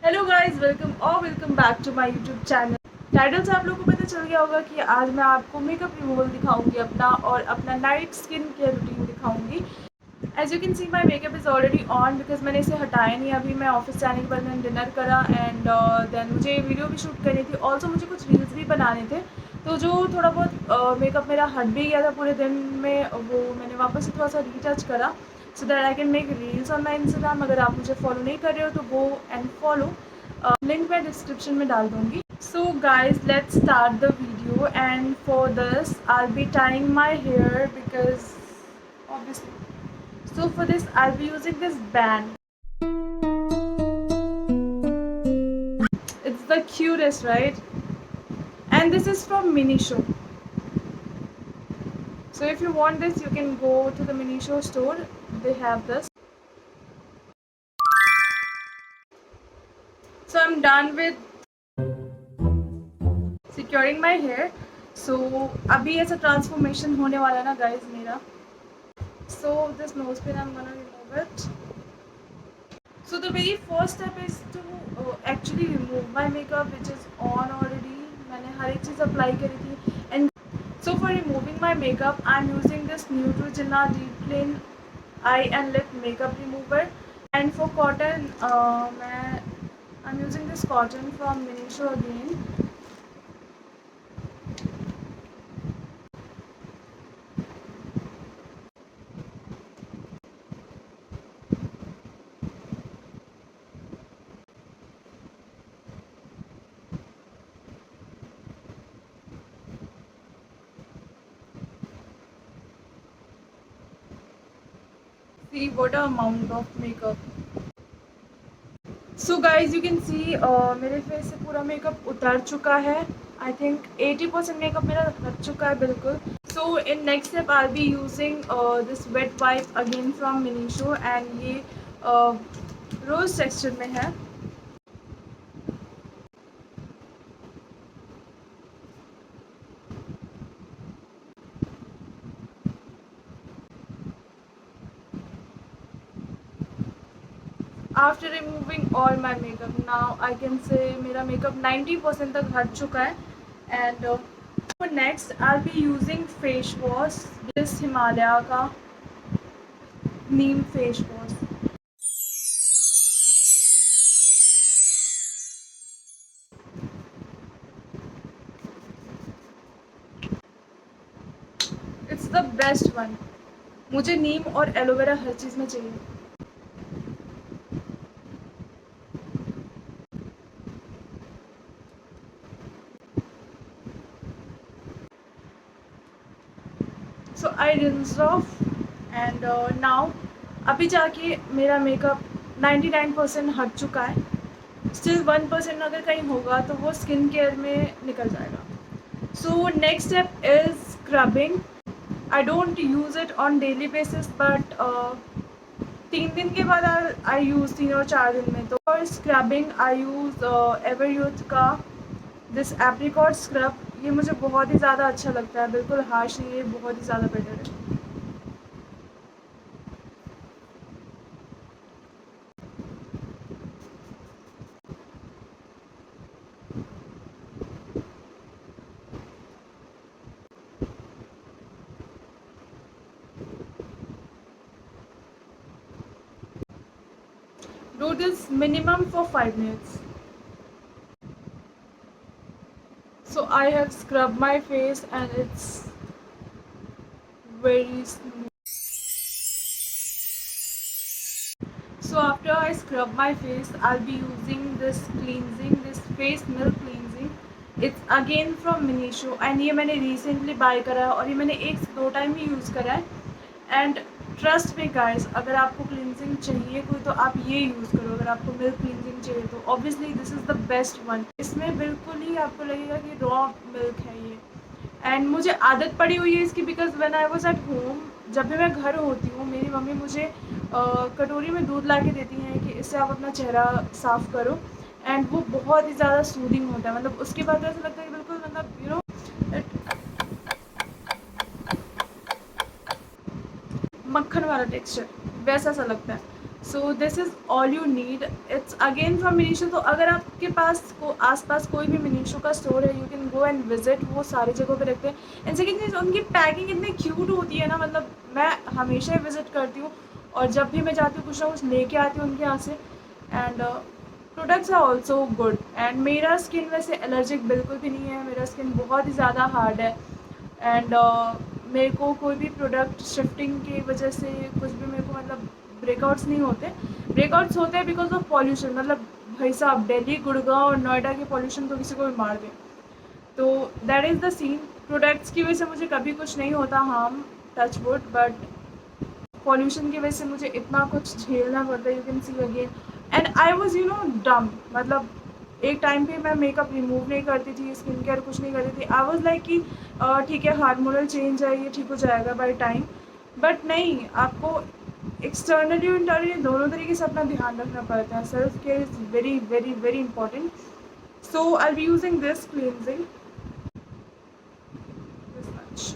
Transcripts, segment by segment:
Hello guys, welcome back to my YouTube channel. Title से आप लोगों को पता चल गया होगा कि आज मैं आपको मेकअप रिमूवल दिखाऊंगी अपना, और अपना नाइट स्किन केयर रूटीन दिखाऊंगी। As you can see my makeup is already on because मैंने इसे हटाया नहीं। अभी मैं ऑफिस जाने के बाद मैंने डिनर करा एंड देन मुझे वीडियो भी शूट करनी थी। ऑल्सो मुझे कुछ रील्स भी बनाने थे, तो जो थोड़ा बहुत मेकअप मेरा हट भी गया था पूरे दिन में, वो मैंने वापस से थोड़ा सा रीटच करा so that I can make reels on my Instagram. अगर आप मुझे फॉलो नहीं कर रहे हो तो गो एंड फॉलो, लिंक मैं डिस्क्रिप्शन में डाल दूँगी। So guys, let's start the video and for this I be tying my hair because obviously. So for this I'll be using this band. It's the cutest, right? And this is from Minisho. So if you want this, you can go to the Minisho store. They have this. So I'm done with securing my hair. So अभी ऐसा transformation होने वाला ना guys मेरा. So this nose pin I'm gonna remove it. So the very first step is to actually remove my makeup which is on already. मैंने हर एक चीज़ apply करी थी and so for removing my makeup I'm using this Neutrogena Deep Clean Eye and Lip Makeup Remover, and for cotton I'm using this cotton from Minisho again. See what a amount of makeup. So guys you can सी मेरे face से पूरा makeup उतर चुका है। I think 80% makeup मेरा हट चुका है बिल्कुल। So in next step I be using this wet wipe again from Miniso and ये रोज टेक्सचर में है। After removing all my makeup now I can say मेरा मेकअप 90% तक हट चुका है। And next I be using face wash, this Himalaya का neem face wash. It's the best one. मुझे नीम और एलोवेरा हर चीज़ में चाहिए। So I rinse off and now अभी जाके मेरा मेकअप 99% हट चुका है। स्टिल 1% अगर कहीं होगा तो वो स्किन केयर में निकल जाएगा। So next step is scrubbing. I don't use it on daily basis but 3 दिन के बाद आई यूज़ 3 और 4 दिन में। तो for scrubbing I use Everyuth का दिस एप्रिकॉट स्क्रब। ये मुझे बहुत ही ज़्यादा अच्छा लगता है, बिल्कुल हार्श नहीं है, बहुत ही ज़्यादा बेटर है। Do this minimum for 5 minutes. So I have scrubbed my face and it's very smooth. So after I scrub my face, I'll be using this face milk cleansing. It's again from Minisho and ये मैंने recently buy करा है और ये मैंने 1 से 2 time ही use करा है। एंड ट्रस्ट में गाइस, अगर आपको क्लिनजिंग चाहिए कोई तो आप ये यूज़ करो। अगर आपको मिल्क क्लिनजिंग चाहिए तो obviously this is the best one. इसमें बिल्कुल ही आपको लगेगा कि रॉ मिल्क है ये। एंड मुझे आदत पड़ी हुई है इसकी because when I was at home, जब भी मैं घर होती हूँ मेरी मम्मी मुझे कटोरी में दूध ला के देती हैं कि इससे आप अपना चेहरा साफ़ करो। एंड वो बहुत ही ज़्यादा सूदिंग होता है, मतलब उसके बाद ऐसा लगता है कि बिल्कुल मतलब यू नो मक्खन वाला टेक्सचर वैसा सा लगता है। So this is all you need. It's again from Miniso. तो अगर आपके पास आसपास कोई भी मिनीशो का स्टोर है, you can go and visit. वो सारी जगहों पे रखते हैं। एंड सेकेंड चीज़, उनकी पैकिंग इतनी क्यूट होती है ना, मतलब मैं हमेशा ही विज़िट करती हूँ और जब भी मैं जाती हूँ कुछ ना कुछ लेके आती हूँ उनके यहाँ से। And products are also good. And मेरा स्किन वैसे एलर्जिक बिल्कुल भी नहीं है, मेरा स्किन बहुत ही ज़्यादा हार्ड है। एंड मेरे को कोई भी प्रोडक्ट शिफ्टिंग की वजह से कुछ भी मेरे को मतलब ब्रेकआउट्स नहीं होते। ब्रेकआउट्स होते हैं बिकॉज ऑफ पॉल्यूशन। मतलब भाई साहब, दिल्ली, गुड़गांव और नोएडा के पॉल्यूशन तो किसी को भी मार दे। तो that is the scene. Products की वजह से मुझे कभी कुछ नहीं होता harm, touch wood, but pollution की वजह से मुझे इतना कुछ झेलना पड़ता है। You can see again. And I was dumb. मतलब एक टाइम पे मैं मेकअप रिमूव नहीं करती थी, स्किन केयर कुछ नहीं करती थी। आई वॉज लाइक कि ठीक है, हार्मोनल चेंज है, ये ठीक हो जाएगा बाय टाइम। बट नहीं, आपको एक्सटर्नली और इंटरनली दोनों तरीके से अपना ध्यान रखना पड़ता है। Self care is very very very important. So I be using this cleansing this much.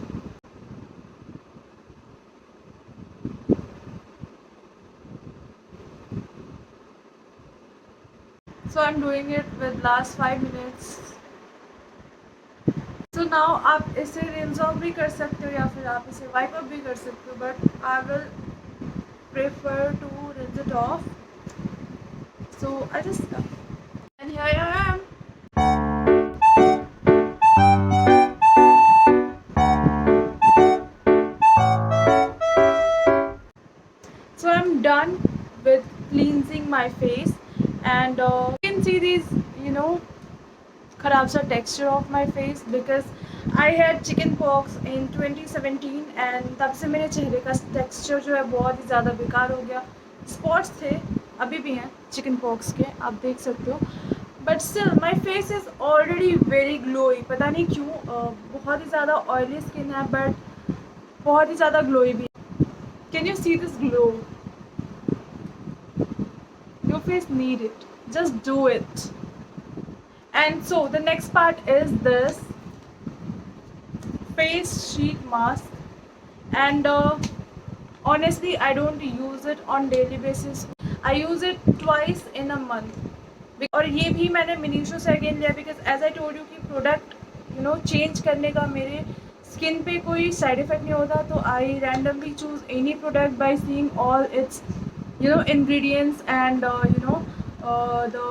So I'm doing it with last 5 minutes. So now आप इसे रिंस ऑफ भी कर सकते हो या फिर आप इसे वाइप अप भी कर सकते हो, but I will prefer to rinse it off. So I just and here I am. So I'm done with cleansing my face, and you can see these, you know, खराब सा texture of my face because I had chicken pox in 2017 and तब से मेरे चेहरे का texture जो है बहुत ही ज़्यादा बेकार हो गया. Spots थे, अभी भी हैं chicken pox के, आप देख सकते हो. But still my face is already very glowy. पता नहीं क्यों, बहुत ही ज़्यादा oily skin है but बहुत ही ज़्यादा glowy भी. Can you see this glow? Your face need it. Just do it. And so the next part is this face sheet mask. And honestly, I don't use it on daily basis. I use it twice in a month. और ये भी मैंने मिनीशो से again लिया because as I told you कि product change करने का मेरे स्किन पे कोई साइड इफेक्ट नहीं होता. तो I randomly choose any product by seeing all it's ingredients and the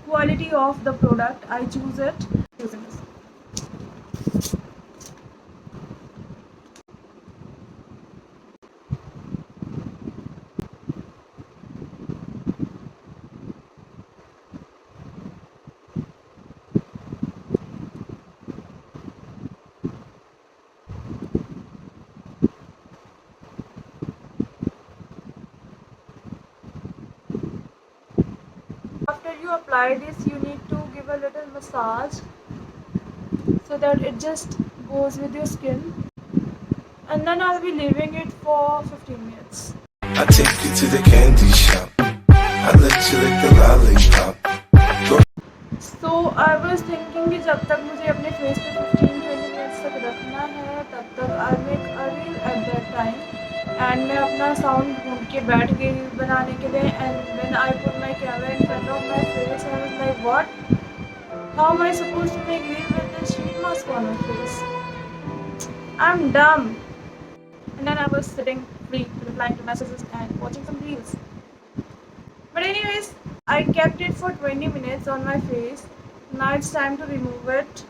quality of the product. I choose it using this. After you apply this, you need to give a little massage so that it just goes with your skin, and then I'll be leaving it for 15 minutes. I take you to the candy shop. I let you lick the lollipop. So I was thinking कि जब तक मुझे अपने face पे 15-20 minutes तक रखना है तब तक I make a reel at that time. And मैं अपना साउंड ढूंढ के बैठ गई रील बनाने के लिए. And when I put my camera in front of my face, I was like what, how am I supposed to make reel with this sheet mask on my face? I'm dumb. And then I was sitting free, replying to messages and watching some reels. But anyways, I kept it for 20 minutes on my face. Now it's time to remove it.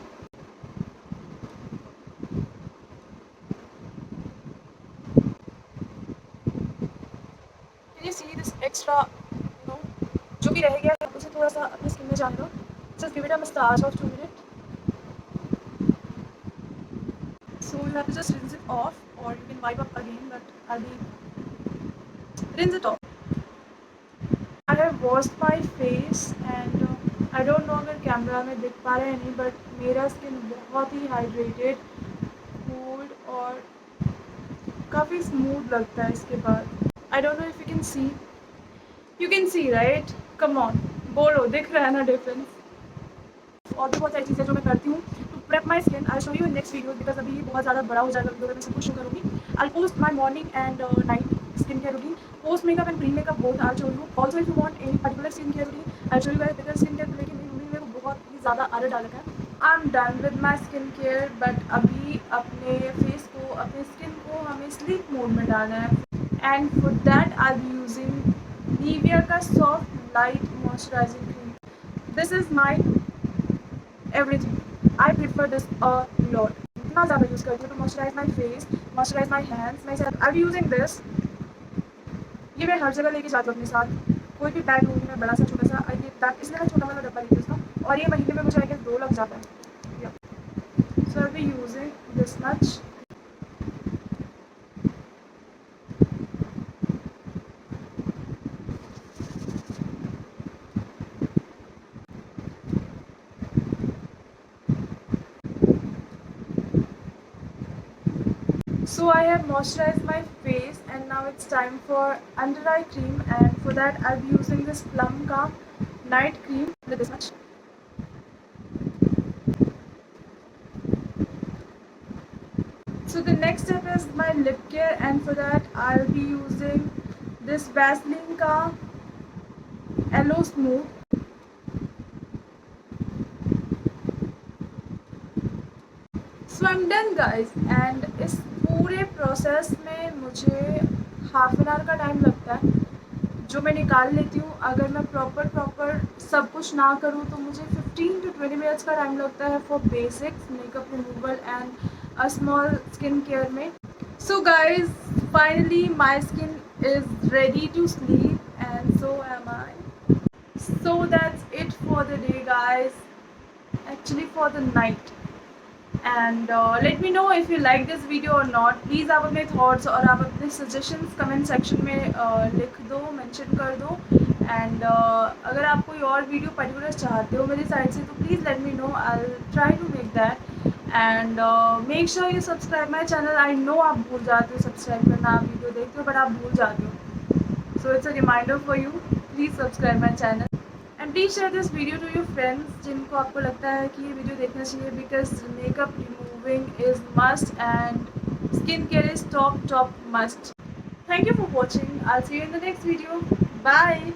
Can you see this extra, जो भी रह गया है उसे थोड़ा सा अपनी skin में जाने दो. Just give it a massage of 2 minutes. So you have to just rinse it off, or you can wipe up again, but I'll be rinse it off. I have washed my face and I don't know अगर camera में दिख पा रहा है नहीं, but मेरा skin बहुत ही hydrated, cooled और काफ़ी स्मूथ लगता है इसके बाद. I don't know if you can C. You can C right? Come on, बोलो, दिख रहा है ना डिफरेंस? और भी बहुत सारी चीज़ें जो मैं करती हूँ to prep my skin. I show you in next video because अभी बहुत ज़्यादा बड़ा हो जाएगा वीडियो में, मैं सब कुछ शो करूँगी. I post my morning and night skincare routine. Post makeup and pre makeup both I'll show you. Also if you want any particular skincare routine, I'll show you guys because skincare को लेके मेरी mummy ने मेरे को बहुत ही ज़्यादा आदत डाल रखा है. I'm done with my skincare, but अभी अपने face को, अपने skin को हमें sleep mode में डालना है. And for that I'll be using Nivea का soft light moisturizing cream. This is my everything. I prefer this a lot. इतना ज़्यादा यूज़ करती हूँ to moisturize my face, moisturize my hands. मैं इसे I'll be using this. ये मैं हर जगह लेके जाती हूँ अपने साथ. कोई भी बैग लूँगी मैं, बड़ा सा छोटा सा. ये बैग इसलिए मैं छोटा वाला डब्बा लेती हूँ इसका, और ये महीने में मुझे आई गेस 2 लग जाता है. So I'll be using this much. So I have moisturized my face and now it's time for under eye cream, and for that I'll be using this Plum ka night cream with this much. So the next step is my lip care, and for that I'll be using this Vaseline ka Aloe Smooth. So I'm done guys, and इस पूरे process में मुझे half an hour का time लगता है जो मैं निकाल लेती हूँ. अगर मैं प्रॉपर सब कुछ ना करूँ तो मुझे 15 to 20 मिनट्स का टाइम लगता है for basics makeup removal and a small skin care में. So guys finally my skin is ready to sleep and so am I. So that's it for the day guys, actually for the night. And let me know if you like this video or not. Please आप अपने thoughts और आप अपने suggestions comment section में लिख दो, mention कर दो. And अगर आप कोई और video particular चाहते हो मेरी साइड से तो please let me know. I'll try to make that. And make sure you subscribe my channel. I know आप भूल जाते हो subscribe करना, आप video देखते हो but आप भूल जाते हो. So it's a reminder for you. Please subscribe my channel. And please share this video to your friends जिनको आपको लगता है कि ये वीडियो देखना चाहिए, because makeup removing is must and skin care is top must. Thank you for watching. I see you in the next video. Bye.